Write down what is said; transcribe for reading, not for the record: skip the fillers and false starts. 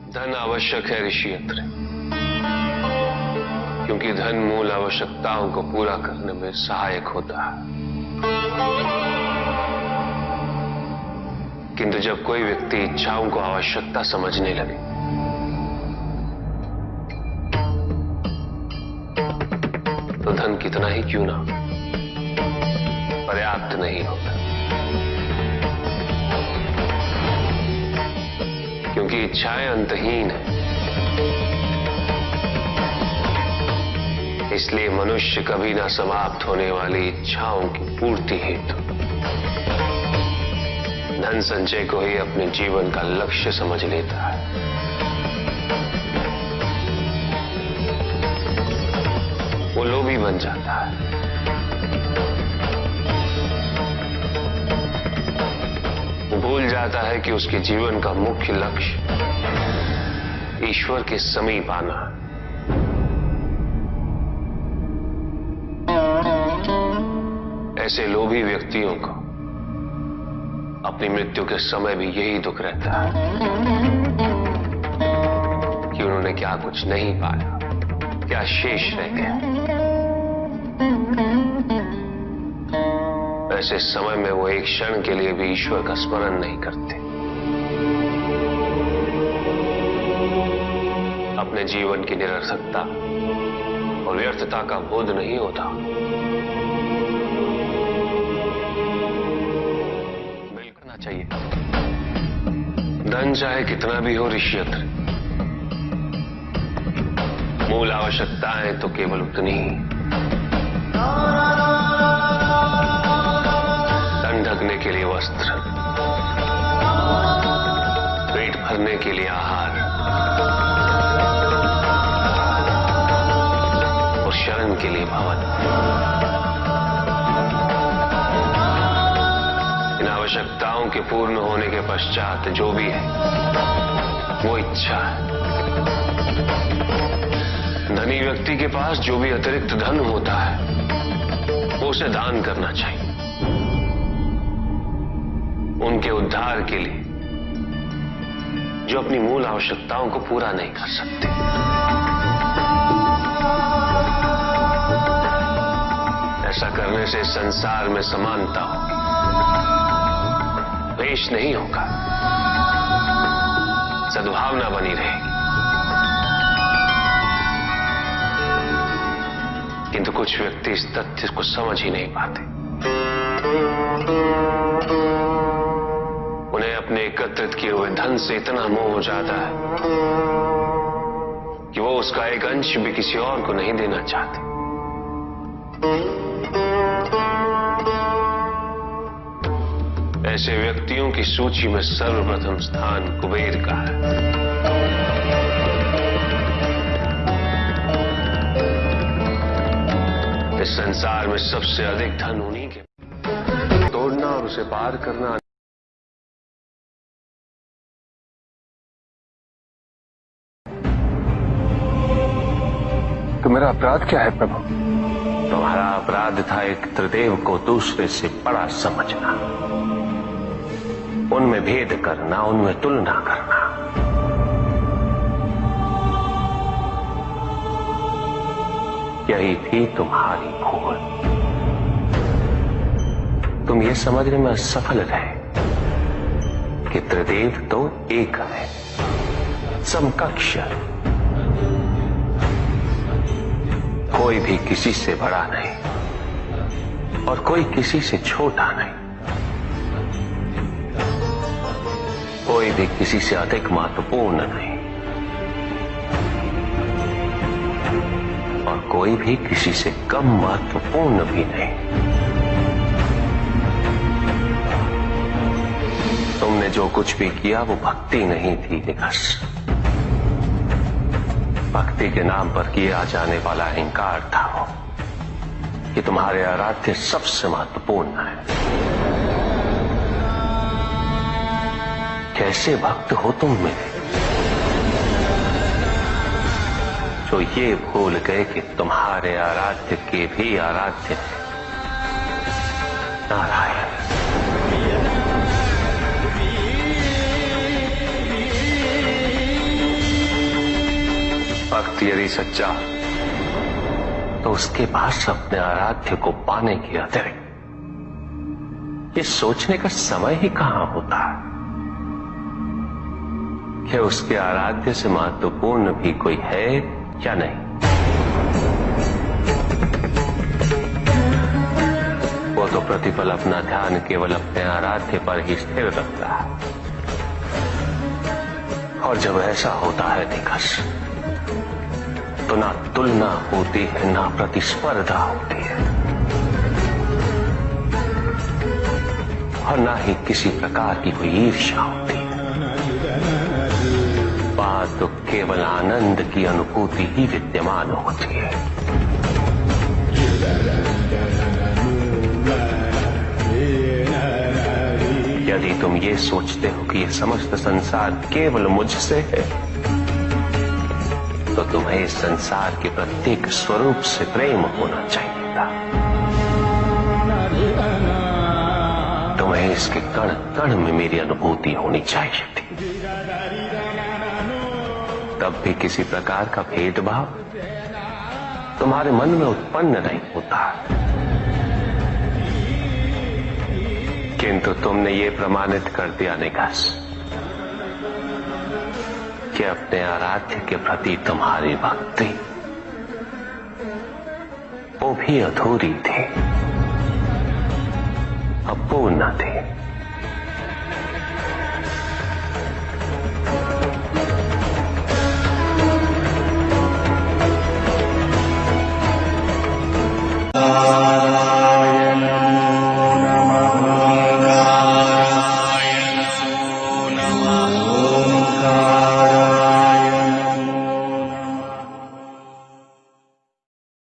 धन आवश्यक है ऋषि अत्रि, क्योंकि धन मूल आवश्यकताओं को पूरा करने में सहायक होता है। किंतु जब कोई व्यक्ति इच्छाओं को आवश्यकता समझने लगे तो धन कितना ही क्यों ना पर्याप्त नहीं होता, क्योंकि इच्छाएं अंतहीन है। इसलिए मनुष्य कभी ना समाप्त होने वाली इच्छाओं की पूर्ति हेतु धन संचय को ही अपने जीवन का लक्ष्य समझ लेता है। वो लोभी बन जाता है। वो भूल जाता है कि उसके जीवन का मुख्य लक्ष्य ईश्वर के समीप आना है। ऐसे लोभी व्यक्तियों को अपनी मृत्यु के समय भी यही दुख रहता है कि उन्होंने क्या कुछ नहीं पाया, क्या शेष रह गया। ऐसे समय में वो एक क्षण के लिए भी ईश्वर का स्मरण नहीं करते, अपने जीवन की निरर्थकता और व्यर्थता का बोध नहीं होता। चाहिए धन चाहे कितना भी हो ऋषि अत्रि, मूल आवश्यकताएं तो केवल उतनी ही। तन ढकने के लिए वस्त्र, पेट भरने के लिए आहार और शरण के लिए भवन। आवश्यकताओं के पूर्ण होने के पश्चात जो भी है वो इच्छा है। धनी व्यक्ति के पास जो भी अतिरिक्त धन होता है वो उसे दान करना चाहिए, उनके उद्धार के लिए जो अपनी मूल आवश्यकताओं को पूरा नहीं कर सकते। ऐसा करने से संसार में समानता होगी, द्वेष नहीं होगा, सद्भावना बनी रहेगी। किंतु कुछ व्यक्ति इस तथ्य को समझ ही नहीं पाते। उन्हें अपने एकत्रित किए हुए धन से इतना मोह हो जाता है कि वो उसका एक अंश भी किसी और को नहीं देना चाहते। ऐसे व्यक्तियों की सूची में सर्वप्रथम स्थान कुबेर का है। इस संसार में सबसे अधिक धन उन्हीं के तोड़ना और उसे पार करना। तो मेरा अपराध क्या है प्रभु? तुम्हारा अपराध था एक त्रिदेव को दूसरे से बड़ा समझना, उनमें भेद करना, उनमें तुलना करना। यही थी तुम्हारी भूल। तुम ये समझने में असफल रहे कि त्रिदेव तो एक है, समकक्ष, कोई भी किसी से बड़ा नहीं और कोई किसी से छोटा नहीं, कोई भी किसी से अधिक महत्वपूर्ण नहीं और कोई भी किसी से कम महत्वपूर्ण भी नहीं। तुमने जो कुछ भी किया वो भक्ति नहीं थी निकस। भक्ति के नाम पर किया जाने वाला अहंकार था वो कि तुम्हारे आराध्य सबसे महत्वपूर्ण है। कैसे भक्त हो तुम मेरे, जो ये भूल गए कि तुम्हारे आराध्य के भी आराध्य नारायण। भक्त यदि सच्चा तो उसके पास अपने आराध्य को पाने के अतिरिक्त ये सोचने का समय ही कहां होता है कि उसके आराध्य से महत्वपूर्ण भी कोई है या नहीं। वो तो प्रतिपल अपना ध्यान केवल अपने आराध्य पर ही स्थिर रखता है, और जब ऐसा होता है दिग्गज, तो ना तुलना होती है, ना प्रतिस्पर्धा होती है, और ना ही किसी प्रकार की कोई ईर्ष्या होती है। बात तो केवल आनंद की अनुभूति ही विद्यमान होती है। यदि तुम ये सोचते हो कि यह समस्त संसार केवल मुझसे है, तो तुम्हें इस संसार के प्रत्येक स्वरूप से प्रेम होना चाहिए था। तुम्हें इसके कण कण में मेरी अनुभूति होनी चाहिए थी। तब भी किसी प्रकार का भेदभाव तुम्हारे मन में उत्पन्न नहीं होता, किंतु तुमने ये प्रमाणित कर दिया निकास कि अपने आराध्य के प्रति तुम्हारी भक्ति वो भी अधूरी थी, अपूर्ण थी।